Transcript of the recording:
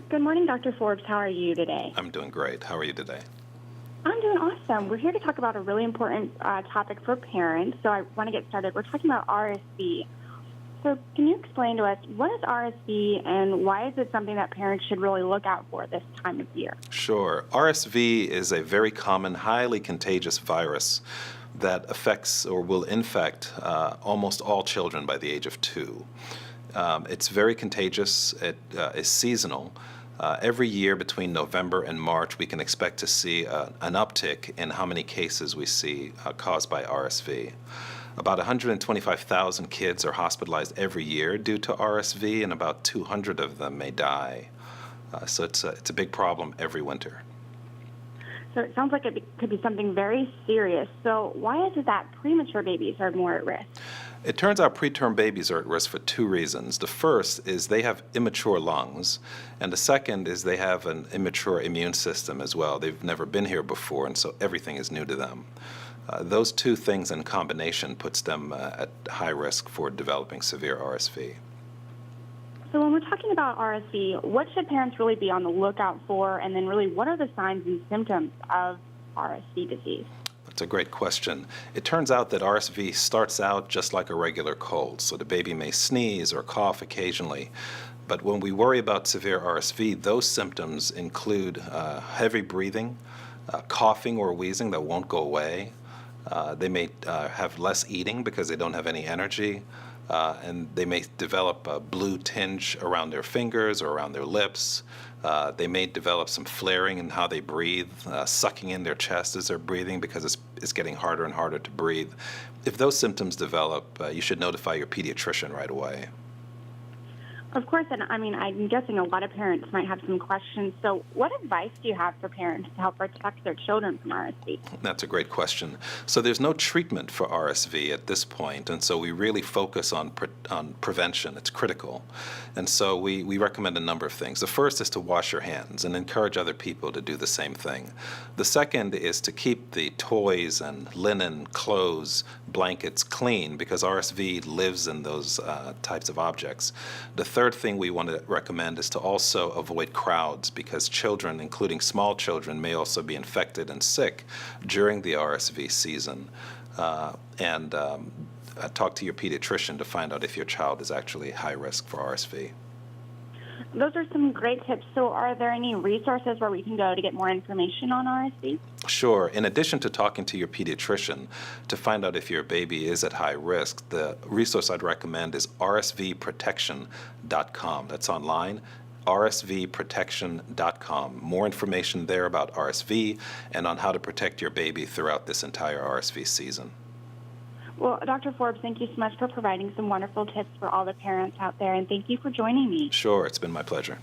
Good morning, Dr. Forbes. How are you today? I'm doing great. How are you today? I'm doing awesome. We're here to talk about a really important topic for parents, so I want to get started. We're talking about RSV. So can you explain to us what is RSV and why is it something that parents should really look out for this time of year? Sure. RSV is a very common, highly contagious virus that affects or will infect almost all children by the age of 2. It's very contagious. It is seasonal. Every year between November and March, we can expect to see an uptick in how many cases we see caused by RSV. About 125,000 kids are hospitalized every year due to RSV, and about 200 of them may die. So it's a big problem every winter. So it sounds like could be something very serious. So why is it that premature babies are more at risk? It turns out preterm babies are at risk for 2 reasons. The first is they have immature lungs, and the second is they have an immature immune system as well. They've never been here before, and so everything is new to them. Those 2 things in combination puts them at high risk for developing severe RSV. So when we're talking about RSV, what should parents really be on the lookout for? And then really, what are the signs and symptoms of RSV disease? That's a great question. It turns out that RSV starts out just like a regular cold, so the baby may sneeze or cough occasionally. But when we worry about severe RSV, those symptoms include heavy breathing, coughing or wheezing that won't go away. They may have less eating because they don't have any energy, and they may develop a blue tinge around their fingers or around their lips. They may develop some flaring in how they breathe, sucking in their chest as they're breathing because it's getting harder and harder to breathe. If those symptoms develop, you should notify your pediatrician right away. Of course, and I mean, I'm guessing a lot of parents might have some questions. So what advice do you have for parents to help protect their children from RSV? That's a great question. So there's no treatment for RSV at this point, and so we really focus on prevention. It's critical. And so we recommend a number of things. The first is to wash your hands and encourage other people to do the same thing. The second is to keep the toys and linen, clothes, blankets clean because RSV lives in those types of objects. The third thing we want to recommend is to also avoid crowds because children, including small children, may also be infected and sick during the RSV season. Talk to your pediatrician to find out if your child is actually high risk for RSV. Those are some great tips. So are there any resources where we can go to get more information on RSV? Sure. In addition to talking to your pediatrician to find out if your baby is at high risk, the resource I'd recommend is rsvprotection.com. That's online, rsvprotection.com. More information there about RSV and on how to protect your baby throughout this entire RSV season. Well, Dr. Forbes, thank you so much for providing some wonderful tips for all the parents out there, and thank you for joining me. Sure, it's been my pleasure.